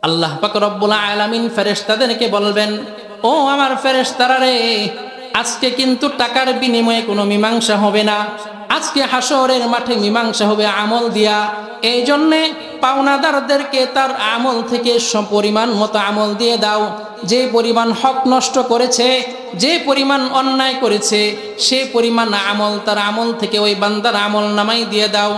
আল্লাহ পাক রব্বুল আলামিন ফেরেশতাদেরকে বলবেন, ও আমার ফেরেশতারা রে, আজকে কিন্তু টাকার বিনিময়ে কোনো মীমাংসা হবে না। আজকে হাসরের মাঠে মীমাংসা হবে আমল দিয়া। এই জন্যে পাওনাদারদেরকে তার আমল থেকে পরিমাণ মতো আমল দিয়ে দাও। যে পরিমাণ হক নষ্ট করেছে, যে পরিমাণ অন্যায় করেছে, সে পরিমাণ আমল তার আমল থেকে ওই বান্দার আমল নামাই দিয়ে দাও।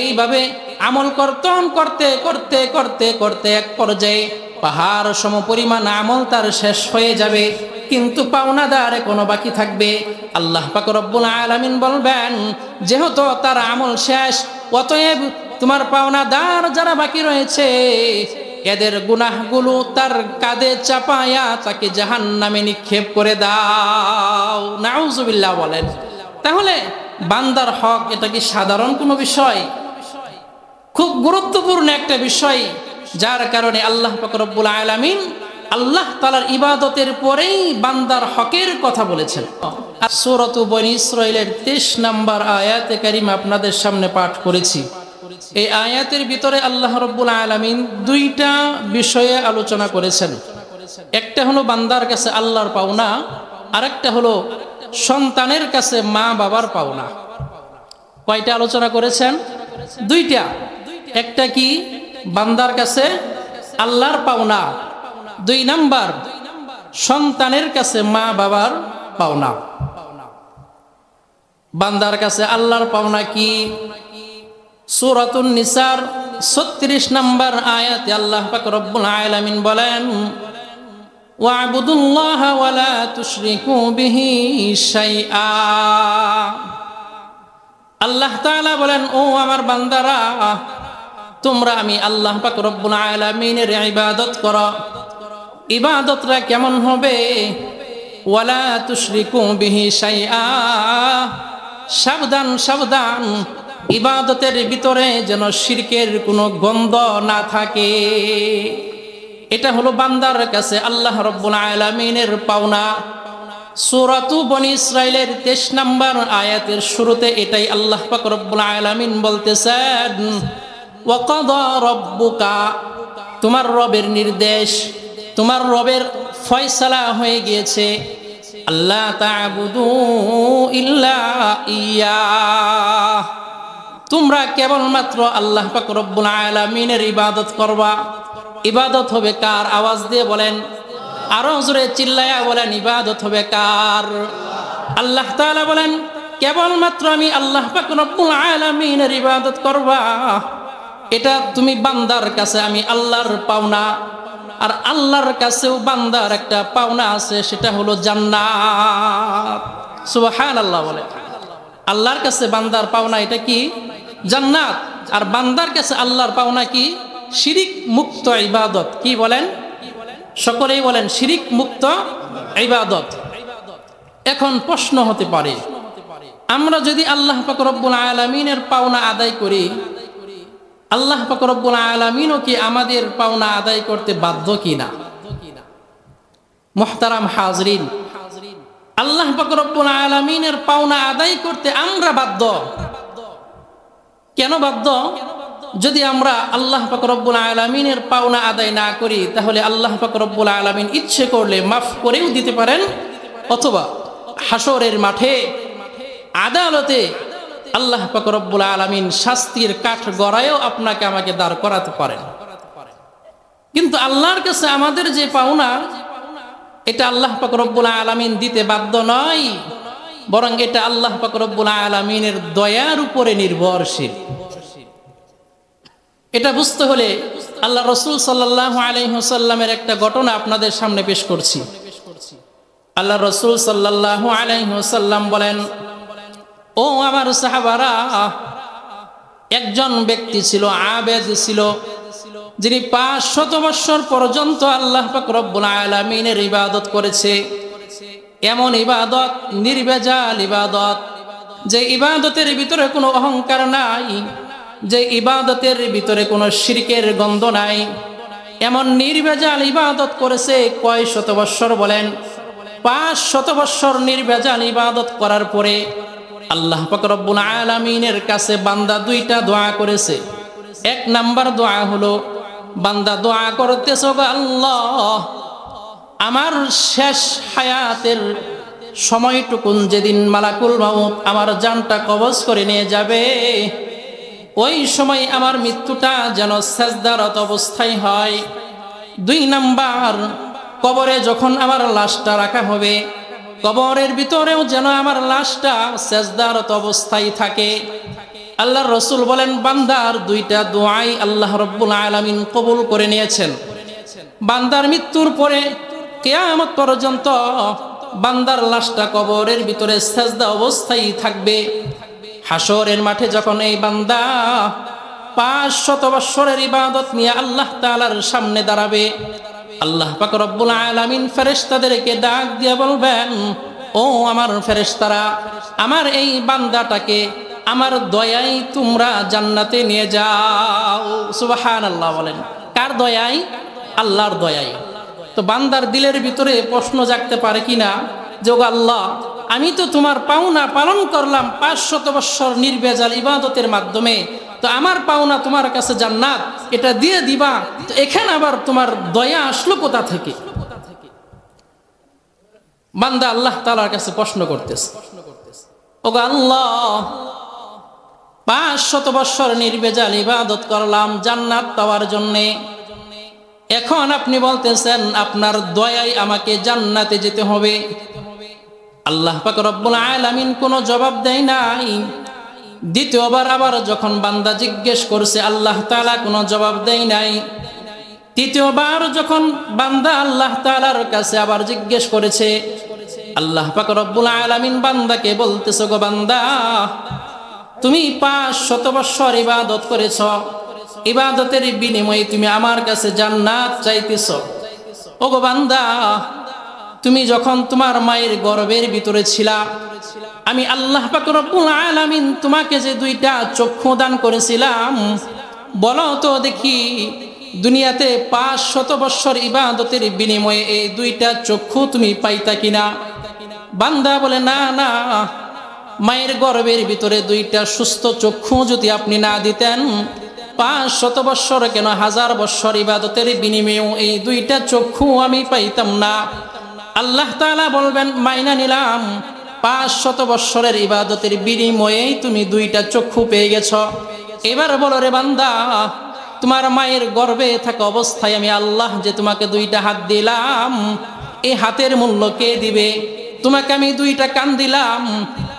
এইভাবে আমল কর্তন করতে করতে করতে করতে এক পর্যায়ে পাহাড় সম পরিমাণ আমল তার শেষ হয়ে যাবে, কিন্তু পাওনাদার কোনো বাকি থাকবে। আল্লাহ পাক রব্বুল আলামিন বলবেন, যেহেতু তার আমল শেষ, অতএব তোমার পাওনাদার যারা বাকি রয়েছে এদের গুনাহগুলো তার কাঁধে চাপায়া তাকে জাহান্নামে নিক্ষেপ করে দাও। নাউজুবিল্লাহ বলেন। তাহলে বান্দার হক এটা কি সাধারণ কোনো বিষয়? খুব গুরুত্বপূর্ণ একটা বিষয়, যার কারণে আল্লাহ পাক রব্বুল আলামিন আল্লাহ তাআলার ইবাদতের পরেই বান্দার হকের কথা বলেছেন। সূরাত বনী ইসরাঈলের 23 নম্বর আয়াতে কারিমা আপনাদের সামনে পাঠ করেছি। এই আয়াতের ভিতরে আল্লাহ রব্বুল আলামিন দুইটা বিষয়ে আলোচনা করেছেন। একটা হলো বান্দার কাছে আল্লাহর পাওনা, আরেকটা হলো সন্তানের কাছে মা বাবার পাওনা। কয়টা আলোচনা করেছেন? দুইটা। একটা কি বান্দার কাছে আল্লাহর পাওনা, 2 নাম্বার সন্তানের কাছে মা বাবার পাওনা। বান্দার কাছে আল্লাহর পাওনা কি? সূরাতুন নিসার 36 নম্বর আয়াতে আল্লাহ পাক রব্বুল আলামিন বলেন, ওয়া'বুদুল্লাহা ওয়া লা তুশরিকু বিহি শাইআ। আল্লাহ তাআলা বলেন, ও আমার বান্দারা, তোমরা আমি আল্লাহ পাক রব্বুল আলামিনের ইবাদত করো। ইবাদতটা কেমন হবে? ওয়ালা তুশরিকু বিহি শাইআ, সাবধান সাবধান, ইবাদতের ভিতরে যেন শিরকের কোনো গন্ধ না থাকে। এটা হলো বান্দার কাছে আল্লাহ রব্বুল আলামিনের পাওনা। সূরাতু বনী ইসরাঈলের 23 নম্বর আয়াতের শুরুতে এটাই আল্লাহ পাক রব্বুল আলামিন বলতেছেন, ওয়া কাদা রাব্বুকা, তোমার রবের নির্দেশ, তোমার রবের ফয়সালা হয়ে গিয়েছে, আল্লাহ তা'বুদু ইল্লা ইয়্যাহ, তোমরা কেবলমাত্র আল্লাহ পাক রব্বুল আলামিনের ইবাদত করবা। ইবাদত হবে কার? আওয়াজ দিয়ে বলেন, আরো জোরে চিল্লায়া বলেন, ইবাদত হবে কার? আল্লাহ তাআলা বলেন, কেবলমাত্র আমি আল্লাহ পাক রব্বুল আলামিনের ইবাদত করবা। এটা তুমি বান্দার কাছে আমি আল্লাহর পাওনা। আর আল্লাহর কাছেও বান্দার একটা পাওনা আছে, সেটা হলো জান্নাত। সুবহানাল্লাহ বলে। আল্লাহর কাছে বান্দার পাওনা এটা কি? জান্নাত। আর বান্দার কাছে আল্লাহর পাওনা কি? শিরিক মুক্ত ইবাদত। কি বলেন? সকলেই বলেন, শিরিক মুক্ত ইবাদত। এখন প্রশ্ন হতে পারে, আমরা যদি আল্লাহ পাক রব্বুল আলামিনের পাওনা আদায় করি, আল্লাহ পাক রব্বুল আলামিনও কি আমাদের পাওনা আদায় করতে বাধ্য কিনা? মুহতারাম হাজরিন, আল্লাহ পাক রব্বুল আলামিনের পাওনা আদায় করতে আমরা বাধ্য। কেন বাধ্য? যদি আমরা আল্লাহ পাক রব্বুল আলামিনের পাওনা আদায় না করি, তাহলে আল্লাহ পাক রব্বুল আলামিন ইচ্ছে করলে মাফ করেও দিতে পারেন, অথবা হাসরের মাঠে আদালতে আল্লাহ পাক রব্বুল আলামিন শাস্তির কাঠ গড়ায়ও আপনাকে আমাকে দাঁড় করাতে পারেন। কিন্তু আল্লাহর কাছে আমাদের যে পাওনা, এটা আল্লাহ পাক রব্বুল আলামিন দিতে বাধ্য নয়, বরং এটা আল্লাহ পাক রব্বুল আলামিনের দয়ার উপরে নির্ভরশীল। এটা বুঝতে হলে আল্লাহ রাসূল সাল্লাল্লাহু আলাইহি ওয়াসাল্লামের একটা ঘটনা আপনাদের সামনে পেশ করছি। আল্লাহ রাসূল সাল্লাল্লাহু আলাইহি ওয়াসাল্লাম বলেন, ও আমার সাহাবারা, একজন ব্যক্তি ছিল, আবেদ ছিল, যিনি 500 বছর পর্যন্ত আল্লাহ পাক রব্বুল আলামিনের ইবাদত করেছে। এমন ইবাদত, নির্ভেজাল ইবাদত, যে ইবাদতের ভিতরে কোনো অহংকার নাই, যে ইবাদতের ভিতরে কোনো শিরকের গন্ধ নাই, এমন নির্ভেজাল ইবাদত করেছে। কয় শত বছর? বলেন। 500 বছর নির্ভেজাল ইবাদত করার পরে আল্লাহ পাক রব্বুল আলামিনের কাছে বান্দা 2টা দোয়া করেছে। 1 নাম্বার দোয়া হলো, বান্দা দোয়া করতেছ, গো আল্লাহ আমার শেষ হায়াতের সময়টুকুন যেদিন মালাকুল মাউত আমার জানটা কবজ করে নিয়ে যাবে, ওই সময় আমার মৃত্যুটা যেন সেজদারত অবস্থায় হয়। 2 নাম্বার, কবরে যখন আমার লাশটা রাখা হবে, কবরের ভিতরেও যেন আমার লাশটা সেজদারত অবস্থায় থাকে। আল্লাহর রাসূল বলেন, বান্দার 2টা দোয়াই আল্লাহ রাব্বুল আলামিন কবুল করে নিয়েছেন। বান্দার মৃত্যুর পরে কিয়ামত পর্যন্ত বান্দার লাশটা কবরের ভিতরে সেজদা অবস্থায় থাকবে। হাসরের মাঠে যখন এই বান্দা 500 বছরের ইবাদত নিয়ে আল্লাহ তাআলার সামনে দাঁড়াবে, আল্লাহ পাক রব্বুল আলামিন ফেরেশতাদেরকে ডাক দিয়ে বলবেন, ও আমার ফেরেশতারা, আমার এই বান্দাটাকে আমার দয়ায় তোমরা জান্নাতে নিয়ে যাও। সুবহানাল্লাহ বলেন। কার দয়ায়? আল্লাহর দয়ায়। তো বান্দার দিলের ভিতরে প্রশ্ন জাগতে পারে কিনা যে, ও আল্লাহ, আমি তো তোমার পাওনা পালন করলাম 500 বছর নির্ভেজাল ইবাদতের মাধ্যমে, তো আমার পাওনা তোমার কাছে জান্নাত, এটা দিয়ে দিবা, তো এখানে আবার তোমার দয়া আসলো কোথা থেকে? বান্দা আল্লাহ তাআলার কাছে প্রশ্ন করতেছে, ও আল্লাহ 500 বছর নির্ভেজাল ইবাদত করলাম জান্নাত পাওয়ার জন্যে, এখন আপনি বলতেছেন আপনার দয়ায় আমাকে জান্নাতে যেতে হবে। আল্লাহ পাক রব্বুল আলামিন কোনো জবাব দেয় নাই। দ্বিতীয়বার আবার যখন বান্দা জিজ্ঞেস করছে, আল্লাহ তাআলা কোনো জবাব দেয় নাই। তৃতীয়বার যখন বান্দা আল্লাহ তাআলার কাছে আবার জিজ্ঞেস করেছে, আল্লাহ পাক রব্বুল আলামিন বান্দাকে বলতেছে, গো বান্দা, তুমি 500 বছর ইবাদত করেছ, ইবাদতের বিনিময়ে তুমি আমার কাছে জান্নাত চাইতেছ। ও গো বান্দা, তুমি যখন তোমার মায়ের গর্ভের ভিতরে ছিলা, আমি আল্লাহ পাক রব্বুল আলামিন তোমাকে যে 2টা চক্ষু দান করেছিলাম, বলো তো দেখি দুনিয়াতে 500 বছর ইবাদতের বিনিময়ে এই 2টা চক্ষু তুমি পাইতা কিনা? বান্দা বলে, না না, মায়ের গর্ভের ভিতরে 2টা সুস্থ চক্ষু যদি আপনি না দিতেন, 500 বছর কেন 1000 বছর ইবাদতের বিনিময়েও এই 2টা চক্ষু আমি পাইতাম না। আল্লাহ তাআলা বলবেন, মাইনা নিলাম, 500 বছরের ইবাদতের বিনিময়েই তুমি 2টা চক্ষু পেয়ে গেছ। এবার বলো রে বান্দা, তোমার মায়ের গর্ভে থাকা অবস্থায় আমি আল্লাহ যে তোমাকে 2টা হাত দিলাম, এই হাতের মূল্য কে দিবে? তোমাকে আমি 2টা কান দিলাম,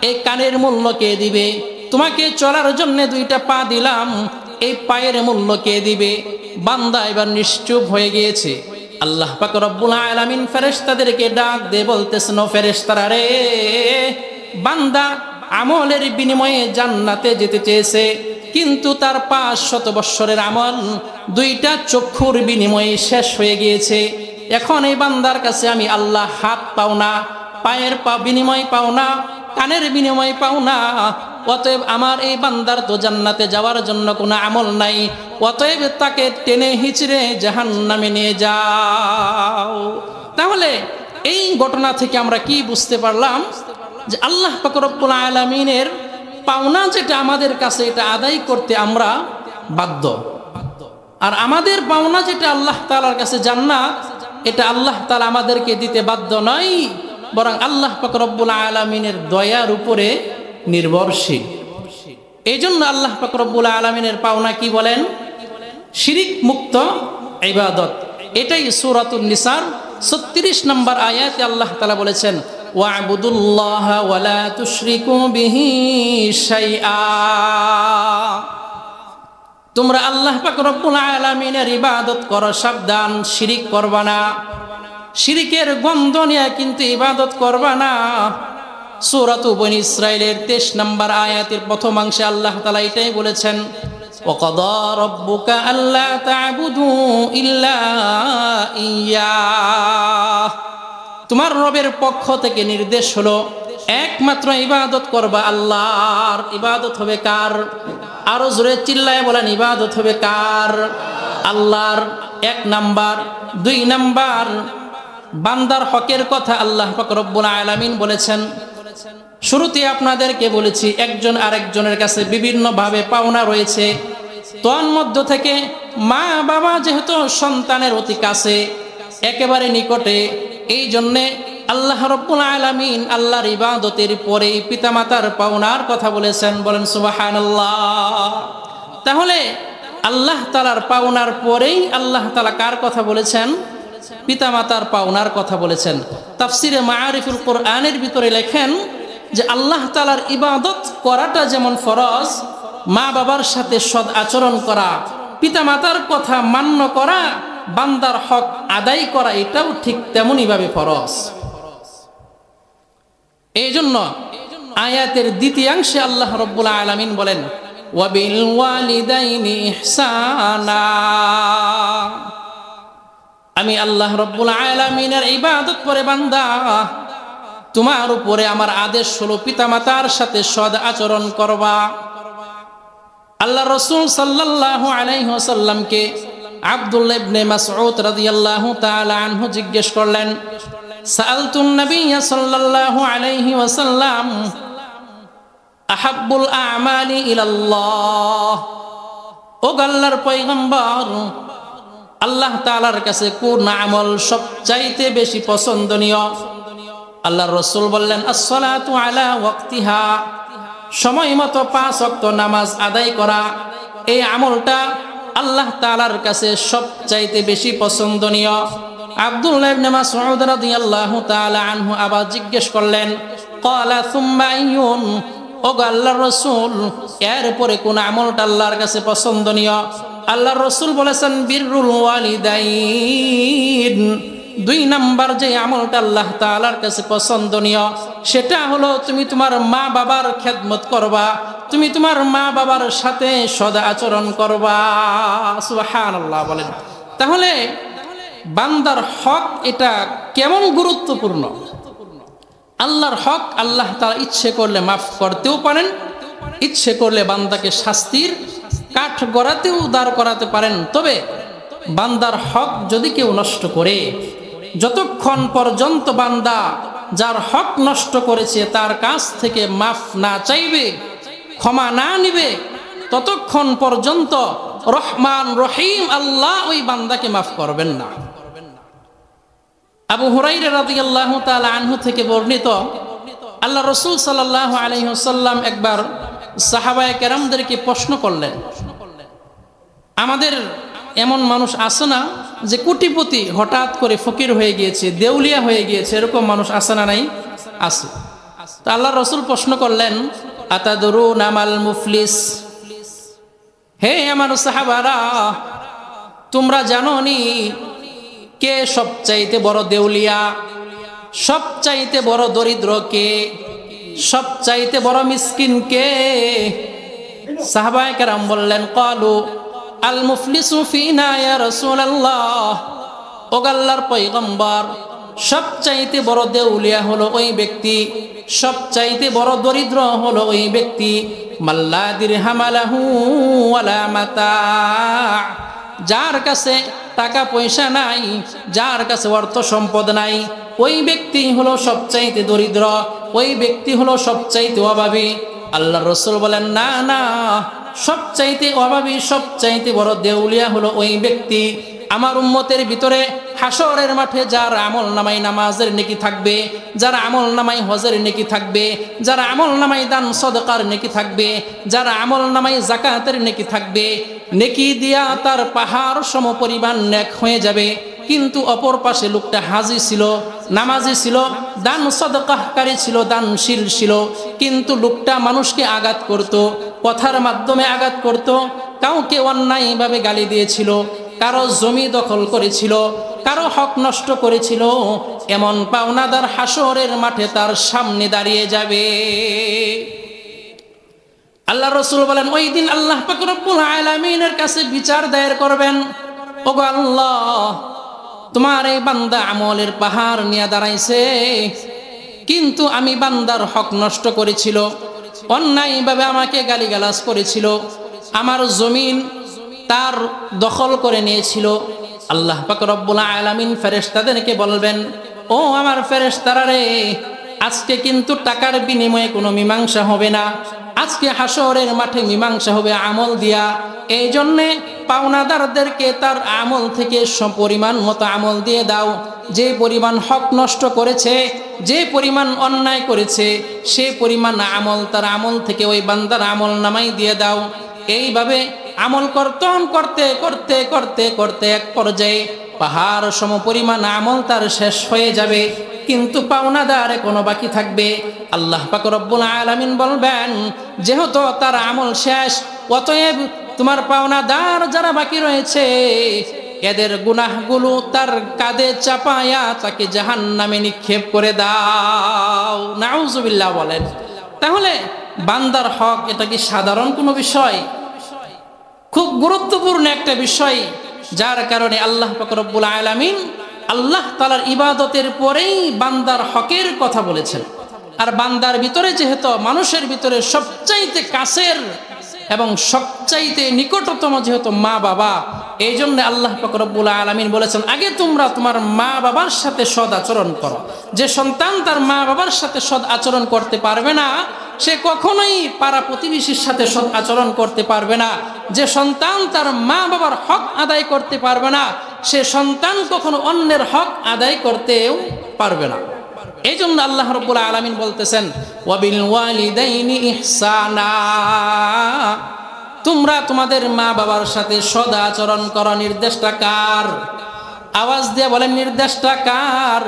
এই কানের মূল্য কে দিবে? তোমাকে চলার জন্য 2টা পা দিলাম, এই পায়ের মূল্য কে দিবে? বান্দা এবার নিশ্চুপ হয়ে গিয়েছে। আল্লাহ পাক রব্বুল আলামিন ফেরেশতাদেরকে ডাক দিয়ে বলতেছেন, ও ফেরেশতারা রে, বান্দা আমলের বিনিময়ে জান্নাতে যেতে চেয়েছে, কিন্তু তার 500 বছরের আমল 2টা চক্ষুর বিনিময়ে শেষ হয়ে গিয়েছে। এখন এই বান্দার কাছে আমি আল্লাহ হাত পাও না, পায়ের বিনিময় পাও না, কানের বিনিময় পাও না, অতএব আমার এই বান্দার তো জান্নাতে যাওয়ার জন্য কোনো আমল নাই, অতএব তাকে টেনে হিচড়ে জাহান্নামে নিয়ে যাও। তাহলে এই ঘটনা থেকে আমরা কি বুঝতে পারলাম? যে আল্লাহ পাক রব্বুল আলামিনের পাওনা যেটা আমাদের কাছে, এটা আদায় করতে আমরা বাধ্য। আর আমাদের পাওনা যেটা আল্লাহ তাআলার কাছে জান্নাত, এটা আল্লাহ তাআলা আমাদেরকে দিতে বাধ্য নয়, বরং আল্লাহ পাক রব্বুল আলামিনের দয়ার উপরে নির্ভরশীল। এই জন্য আল্লাহ পাক রব্বুল আলামিনের পাওনা কি বলেন? শিরিক মুক্ত ইবাদত। এটাই সূরাতুন নিসার 36 নম্বর আয়াতে আল্লাহ তাআলা বলেছেন, ওয়া'বুদুল্লাহা ওয়া লা তুশরিকু বিহি শাইআ। তোমরা আল্লাহ পাক রব্বুল আলামিনের ইবাদত করো, সাবধান, শিরিক করবা না। শিরিকের গন্ধ নিয়ে কিন্তু ইবাদত করবা না। সূরাতু বনী ইসরাঈলের 23 নম্বর আয়াতের প্রথম অংশে আল্লাহ তাআলা এটাই বলেছেন, ওয়াকাদা রাব্বুকা আল্লা তা'বুদু ইল্লা ইয়্যাহ। তোমার রবের পক্ষ থেকে নির্দেশ হলো একমাত্র ইবাদত করবা আল্লাহর। ইবাদত হবে কার? আরো জোরে চিল্লায় বলেন, ইবাদত হবে কার? আল্লাহর। 1 নাম্বার। 2 নাম্বার, বান্দার হকের কথা আল্লাহ পাক রব্বুল আলামিন বলেছেন। শুরুতে আপনাদেরকে বলেছি, একজন আরেকজনের কাছে বিভিন্ন ভাবে পাওনা রয়েছে। তন্মধ্য থেকে মা বাবা যেহেতু সন্তানের অতি কাছে, একেবারে নিকটে, এই জন্যে আল্লাহ রাব্বুল আলামিন আল্লাহর ইবাদতের পরেই পিতামাতার পাওনার কথা বলেছেন। বলেন সুবহানাল্লাহ। তাহলে আল্লাহ তাআলার পাওনার পরেই আল্লাহ তাআলা কার কথা বলেছেন? পিতামাতার পাওনার কথা বলেছেন। তাফসিরে মাআরিফুল কোরআনের ভিতরে লেখেন যে আল্লাহ তাআলার ইবাদত করাটা যেমন ফরজ, মা বাবার সাথে সৎ আচরণ করা, পিতামাতার কথা মান্য করা, বান্দার হক আদায় করা, এটাও ঠিক তেমনই ভাবে ফরজ। এই জন্য আয়াতের দ্বিতীয়াংশে আল্লাহ রাব্বুল আলামিন বলেন ওয়াবিল ওয়ালিদাইনি ইহসানা। আমি আল্লাহ রাব্বুল আলামিনের ইবাদত করে বান্দা, তোমার উপরে আমার আদেশ হলো পিতামাতার সাথে সৎ আচরণ করবা। আল্লাহ রাসূল সাল্লাল্লাহু আলাইহি ওয়াসাল্লামকে আব্দুল্লাহ ইবনে মাসউদ রাদিয়াল্লাহু তাআলা আনহু জিজ্ঞেস করলেন, সাআলতুন নবিয়্য সাল্লাল্লাহু আলাইহি ওয়াসাল্লাম আহাব্বুল আমালি ইলাল্লাহ, ও আল্লাহর পয়গম্বর, আল্লাহ তাআলার কাছে কোন আমল সবচাইতে বেশি পছন্দনীয়? আল্লাহর রাসূল বললেন, আসসালাতু আলা ওয়াক্তিহা, সময় মতো 5 ওয়াক্ত নামাজ আদায় করা। এই আমলটা আল্লাহ তাআলার কাছে সবচাইতে বেশি পছন্দনীয়। আব্দুল্লাহ ইবনে মাসউদ রাদিয়াল্লাহু তাআলা আনহু আবার জিজ্ঞেস করলেন, ক্বালা সুম্মা আইয়ুন, ও আল্লাহর রাসূল, এরপরে কোন আমলটা আল্লাহর কাছে পছন্দনীয়? আল্লাহর রাসূল বলেছেন, বিররুল ওয়ালিদাইন। 2 নাম্বার যে আমলটা আল্লাহ তাআলার কাছে পছন্দনীয়, সেটা হলো তুমি তোমার মা বাবার খেদমত করবা, তুমি তোমার মা বাবার সাথে সদা আচরণ করবা। সুবহানাল্লাহ বলেন। তাহলে বান্দার হক এটা কেমন গুরুত্বপূর্ণ! আল্লাহর হক আল্লাহ তাআলা ইচ্ছে করলে মাফ করতেও পারেন, ইচ্ছে করলে বান্দাকে শাস্তির কাঠ গড়াতেও দাঁড় করাতে পারেন। তবে বান্দার হক যদি কেউ নষ্ট করে, যতক্ষণ পর্যন্ত বান্দা যার হক নষ্ট করেছে তার কাছ থেকে মাফ না চাইবে, ক্ষমা না নিবে, ততক্ষণ পর্যন্ত রহমান রহিম আল্লাহ ওই বান্দাকে মাফ করবেন না। আবু হুরায়রা রাদিয়াল্লাহু তাআলা আনহু থেকে বর্ণিত, আল্লাহ রাসূল সাল্লাল্লাহু আলাইহি ওয়াসাল্লাম একবার সাহাবায়ে কেরামদেরকে প্রশ্ন করলেন, আমাদের এমন মানুষ আছে না যে কোটিপতি হঠাৎ করে ফকির হয়ে গিয়েছে, দেউলিয়া হয়ে গিয়েছে, এরকম মানুষ আছে না? নাই, আছে। তো আল্লাহ রাসূল প্রশ্ন করলেন, আতাদরুনা মাল মুফলিস, হে আমার সাহাবারা, তোমরা জানো নি কে সবচাইতে বড় দেউলিয়া, সবচাইতে বড় দরিদ্র কে, সবচাইতে বড় মিসকিন কে? সাহাবায়ে কেরাম বললেন, ক্বালু আল মুফলিসু ফিনা ইয়া রাসূলুল্লাহ, ও আল্লাহর পয়গম্বর, সবচাইতে বড় দেউলিয়া হলো ওই ব্যক্তি, সবচাইতে বড় দরিদ্র হলো ওই ব্যক্তি, মাল্লা দিরহাম লাহু ওয়ালা মাতা, যার কাছে টাকা পয়সা নাই, যার কাছে অর্থ সম্পদ নাই, ওই ব্যক্তি হলো সবচাইতে দরিদ্র, ওই ব্যক্তি হলো সবচাইতে অভাবী। আল্লাহর রাসূল বলেন, না না, সবচাইতে অভাবী, সবচাইতে বড় দেউলিয়া হলো ওই ব্যক্তি, আমার উম্মতের ভিতরে হাসরের মাঠে যার আমল নামায় নামাজের নেকি থাকবে, যার আমল নামায় হজের নেকি থাকবে, যার আমল নামায় দান সদকার নেকি থাকবে, যার আমল নামায় যাকাতের নেকি থাকবে, নেকি দিয়া তার পাহাড় সম পরিমাণ নেক হয়ে যাবে। কিন্তু অপর পাশে লোকটা হাজি ছিল, নামাজি ছিল, দান সদকাহকারী ছিল, দানশীল ছিল, কিন্তু লোকটা মানুষকে আঘাত করত, কথার মাধ্যমে আঘাত করত, কাউকে অন্যায়ভাবে গালি দিয়েছিল, কারো জমি দখল করেছিল, কারো হক নষ্ট করেছিল। এমন পাওনাদার হাসরের মাঠে তার সামনে দাঁড়িয়ে যাবে। আল্লাহ রাসূল বলেন, ওই দিন আল্লাহ পাক রব্বুল আলামিনের কাছে বিচার দায়ের করবেন, ওগো আল্লাহ, তোমার এই বান্দা আমলের পাহাড় নিয়ে দাঁড়াইছে, কিন্তু আমি বান্দার হক নষ্ট করেছিল, অন্যায়ভাবে আমাকে গালিগালাজ করেছিল, আমার জমিন তার দখল করে নিয়েছিল। আল্লাহ পাক রব্বুল আলামিন ফেরেশতাদেরকে বলবেন, ও আমার ফেরেশতারা রে, আজকে কিন্তু টাকার বিনিময়ে কোনো মীমাংসা হবে না, আজকে হাসরের মাঠে মীমাংসা হবে আমল দিয়া। এই জন্যে পাওনাদারদেরকে তার আমল থেকে পরিমাণ মতো আমল দিয়ে দাও। যে পরিমাণ হক নষ্ট করেছে, যে পরিমাণ অন্যায় করেছে, সে পরিমাণ আমল তার আমল থেকে ওই বান্দার আমল নামাই দিয়ে দাও। এইভাবে আমল কর্তন করতে করতে করতে করতে এক পর্যায়ে পাহাড় সম পরিমাণ আমল তার শেষ হয়ে যাবে, কিন্তু পাওনাদার কোনো বাকি থাকবে। আল্লাহ পাক রব্বুল আলামিন বলবেন, যেহেতু তার আমল শেষ, অতএব তোমার পাওনাদার যারা বাকি রয়েছে এদের গুনাহগুলো তার কাঁধে চাপায়া তাকে জাহান্নামে নিক্ষেপ করে দাও। নাউজুবিল্লাহ বলেন। তাহলে বান্দার হক এটা কি সাধারণ কোনো বিষয়? খুব গুরুত্বপূর্ণ একটা বিষয়, যার কারণে আল্লাহ পাক রব্বুল আলামিন আল্লাহ তাআলার ইবাদতের পরেই বান্দার হকের কথা বলেছেন। আর বান্দার ভিতরে যেহেতু মানুষের ভিতরে সবচাইতে কাছের এবং সবচাইতে নিকটতম যেহেতু মা বাবা, এই জন্য আল্লাহ পাক রব্বুল আলামিন বলেছেন, আগে তোমরা তোমার মা বাবার সাথে সৎ আচরণ করো। যে সন্তান তার মা বাবার সাথে সৎ আচরণ করতে পারবে না, সে কখনোই পাড়া প্রতিবেশীর সাথে সৎ আচরণ করতে পারবে না। যে সন্তান তার মা বাবার হক আদায় করতে পারবে না, সে সন্তান কখনো অন্যের হক আদায় করতেও পারবে না। এই জন্য আল্লাহ রাব্বুল আলামিন বলতেছেন, ওয়াবিল ওয়ালিদাইনি ইহসানা, তোমরা তোমাদের মা বাবার সাথে সদা আচরণ করো। নির্দেশটা কার? আওয়াজ দিয়ে বলেন, নির্দেশটা কার?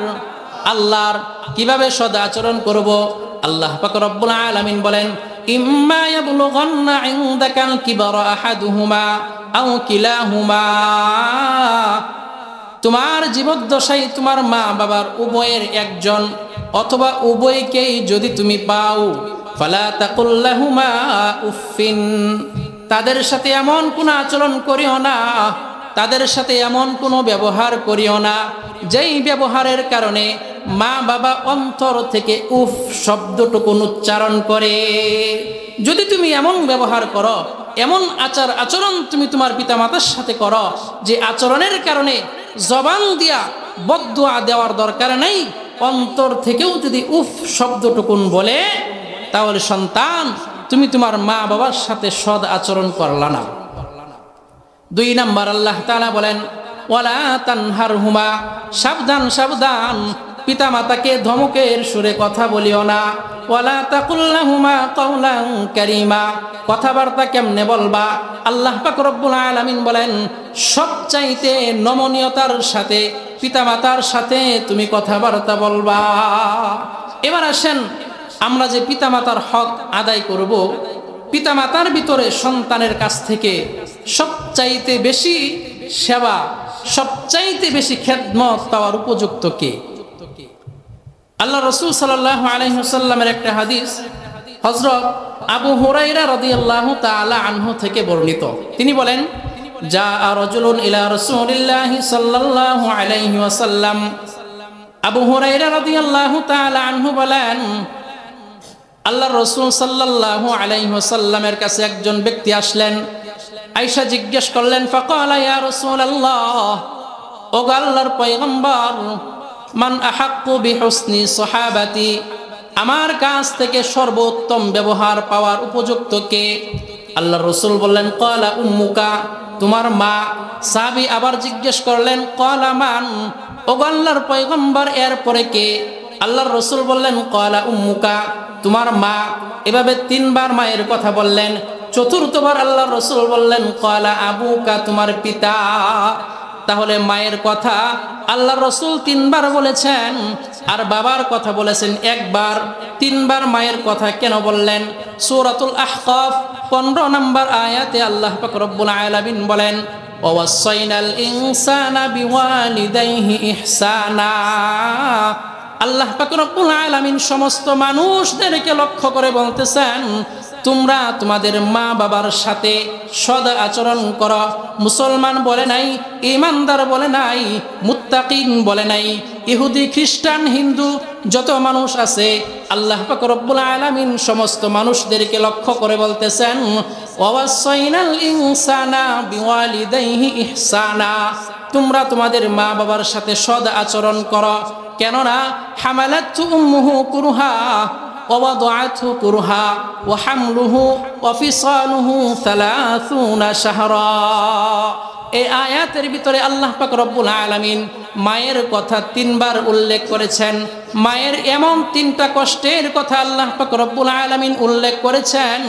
আল্লাহর। কিভাবে সদা আচরণ করব? আল্লাহ পাক রব্বুল আলামিন বলেন, ইম্মা ইয়াবলুগান্না ইনদাকাল কিবারা আহাদুহুমা আও কিলাহুমা, তোমার জীবদ্দশায় তোমার মা বাবার উভয়ের একজন অথবা উভয়কেই যদি তুমি পাও, ফালা তাকুল লাহুমা উফিন, তাদের সাথে এমন কোনো আচরণ করিও না, তাদের সাথে এমন কোনো ব্যবহার করিও না যেই ব্যবহারের কারণে মা বাবা অন্তর থেকে উফ শব্দটুকু উচ্চারণ করে। যদি তুমি এমন ব্যবহার করো, এমন আচরণ তুমি তোমার পিতামাতার সাথে করো, যে আচরণের কারণে জবান দিয়া বদদুয়া দেওয়ার দরকার নেই, অন্তর থেকেও যদি উফ শব্দটুকুন বলে, তাহলে সন্তান তুমি তোমার মা বাবার সাথে সদ আচরণ করলা না। 2 নাম্বার আল্লাহ তাআলা বলেন, ওয়ালা তানহারহুমা, সাবধান সাবধান, পিতা মাতাকে ধমকের সুরে কথা বলিও না। ওয়ালা তাকুল লাহুমা কাওলান কারীমা, কথাবার্তা কেমনে বলবা? আল্লাহ পাক রব্বুল আলামিন বলেন, সবচাইতে নমনীয়তার সাথে পিতামাতার সাথে তুমি কথাবার্তা বলবা। এবার আসেন, আমরা যে পিতামাতার হক আদায় করব, পিতামাতার ভিতরে সন্তানের কাছ থেকে সবচাইতে বেশি সেবা, সবচাইতে বেশি খেদমত পাওয়ার উপযুক্ত কে? আল্লাহ রাসূল সাল্লাল্লাহু আলাইহি ওয়াসাল্লামের একটা হাদিস হযরত আবু হুরায়রা রাদিয়াল্লাহু তাআলা আনহু থেকে বর্ণিত। তিনি বলেন, জাআ রাজুলুন ইলা রাসূলিল্লাহি সাল্লাল্লাহু আলাইহি ওয়াসাল্লাম, আবু হুরায়রা রাদিয়াল্লাহু তাআলা আনহু বলেন, আল্লাহ রাসূল সাল্লাল্লাহু আলাইহি ওয়াসাল্লামের কাছে একজন ব্যক্তি আসলেন। আয়েশা জিজ্ঞেস করলেন, ফাকালা ইয়া রাসূলুল্লাহ, ও আল্লাহর পয়গম্বর, মান আহাক্কু বিহুসনি সাহাবাতি, আমার কাছ থেকে সর্বোত্তম ব্যবহার পাওয়ার উপযুক্ত কে? আল্লাহ রাসূল বললেন, ক্বালা উম্মুকা, তোমার মা। সাহাবী আবার জিজ্ঞেস করলেন, ক্বালা মান, ও আল্লাহর পয়গম্বর এরপরে কে? আল্লাহর রাসূল বললেন, ক্বালা উম্মুকা, তোমার মা। এভাবে 3 বার মায়ের কথা বললেন। চতুর্থবার আল্লাহর রাসূল বললেন, ক্বালা আবুকা, তোমার পিতা। তাহলে মায়ের কথা আল্লাহর রাসূল 3 বার বলেছেন, আর বাবার কথা বলেছেন 1 বার। 3 বার মায়ের কথা কেন বললেন? সূরাতুল আহকাফ 15 নম্বর আয়াতে আল্লাহ পাক রব্বুল আলামিন বলেন, ওয়াসাইনাল ইনসানা বিওয়ালিদাইহি ইহসানা। আল্লাহ পাক রব্বুল আলামিন সমস্ত মানুষদেরকে লক্ষ্য করে বলতেছেন, তোমরা তোমাদের মা বাবার সাথে সদ আচরণ করো। মুসলমান বলে নাই, ঈমানদার বলে নাই, মুত্তাকিন বলে নাই, ইহুদি খ্রিস্টান হিন্দু যত মানুষ আছে, আল্লাহ পাক রব্বুল আলামিন সমস্ত মানুষদেরকে লক্ষ্য করে বলতেছেন, ওয়াসাইনাল ইনসানা বিওয়ালিদাইহি ইহসানা, তোমরা তোমাদের মা বাবার সাথে সদ আচরণ করো। কেননা হামালাতু উম্মুহু কুরহা, ওয়াদাআতহু কুরহা ওয়া হামলুহু ওয়া ফিসালুহু 30 শাহরা। এই আয়াতের ভিতরে আল্লাহ পাক রব্বুল আলামিন মায়ের কথা 3 বার উল্লেখ করেছেন। মায়ের এমন 3টা কষ্টের কথা আল্লাহ পাক রব্বুল আলামিন উল্লেখ করেছেন,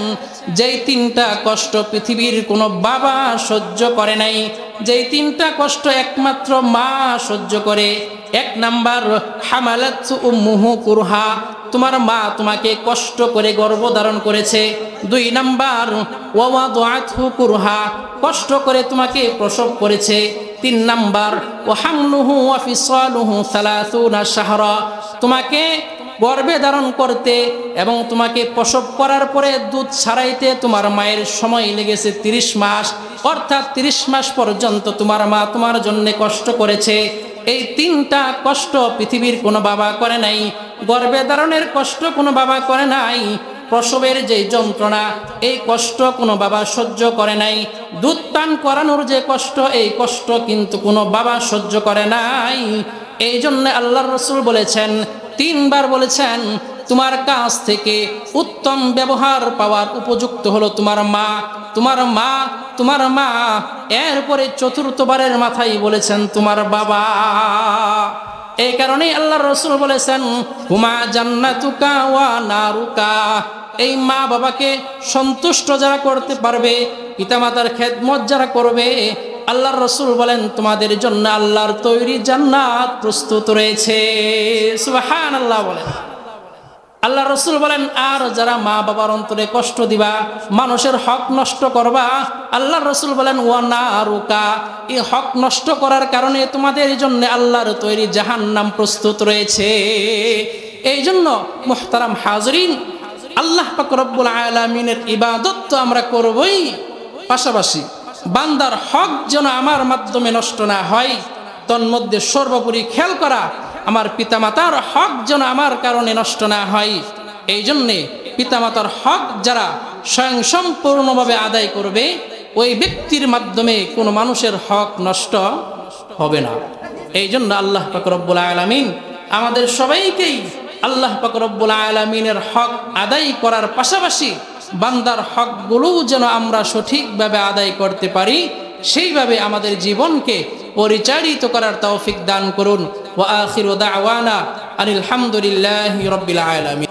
যেই 3টা কষ্ট পৃথিবীর কোনো বাবা সহ্য করে নাই, যেই 3টা কষ্ট একমাত্র মা সহ্য করে। 1 নাম্বার, হামালাত উম্মুহু কুরহা, তোমার মা তোমাকে কষ্ট করে গর্ভধারণ করেছে। 2 নাম্বার, ওয়াদাআতহু কুরহা, কষ্ট করে তোমাকে প্রসব করেছে। 3 নাম্বার, ওয়া হামলুহু ওয়া ফিসালুহু 30 শাহরা, তোমাকে গর্ভে ধারণ করতে এবং তোমাকে প্রসব করার পরে দুধ ছাড়াইতে তোমার মায়ের সময় লেগেছে 30 মাস। অর্থাৎ 30 মাস পর্যন্ত তোমার মা তোমার জন্য কষ্ট করেছে। এই 3টা কষ্ট পৃথিবীর কোনো বাবা করে নাই। গর্ভে ধারণের কষ্ট কোনো বাবা করে নাই। প্রসবের যে যন্ত্রণা, এই কষ্ট কোনো বাবা সহ্য করে নাই। দুধ পান করানোর যে কষ্ট, এই কষ্ট কিন্তু কোনো বাবা সহ্য করে নাই। এই জন্য আল্লাহর রাসূল বলেছেন, 3 বার বলেছেন, তোমার কাছ থেকে উত্তম ব্যবহার পাওয়ার উপযুক্ত হলো তোমার মা, তোমার মা, তোমার মা। এরপরে 4র্থবারের মাথায় বলেছেন তোমার বাবা। এই কারণেই আল্লাহর রাসূল বলেছেন, হুমা জান্নাতুকা ওয়া নারুকা, এই মা বাবাকে সন্তুষ্ট যারা করতে পারবে, পিতামাতার খেদমত যারা করবে, আল্লাহর রাসূল বলেন তোমাদের জন্য আল্লাহর তৈরি জান্নাত প্রস্তুত রয়েছে। সুবহানাল্লাহ বলেন। আল্লাহর রাসূল বলেন, আর যারা মা বাবার অন্তরে কষ্ট দিবা, মানুষের হক নষ্ট করবা, আল্লাহর রাসূল বলেন ওয়া নারুকা, এই হক নষ্ট করার কারণে তোমাদের জন্য আল্লাহর তৈরি জাহান্নাম প্রস্তুত রয়েছে। এই জন্য মুহতারাম হাজরিন, আল্লাহ পাক রব্বুল আলামিনের ইবাদত তো আমরা করবই, পাশাপাশি বান্দার হক যেন আমার মাধ্যমে নষ্ট না হয়, তন্মধ্যে সর্বোপরি খেয়াল করা আমার পিতামাতার হক যেন আমার কারণে নষ্ট না হয়। এই জন্যে পিতামাতার হক যারা স্বয়ংসম্পূর্ণভাবে আদায় করবে, ওই ব্যক্তির মাধ্যমে কোনো মানুষের হক নষ্ট হবে না। এই জন্য আল্লাহ পাক রব্বুল আলামিন আমাদের সবাইকেই আল্লাহ পাক রব্বুল আলামিনের হক আদায় করার পাশাপাশি বান্দার হকগুলো যেন আমরা সঠিকভাবে আদায় করতে পারি, সেইভাবে আমাদের জীবনকে পরিচালিত করার তৌফিক দান করুন। ওয়া আখিরু দাওয়ানা আনিল হামদুলিল্লাহি রাব্বিল আলামিন।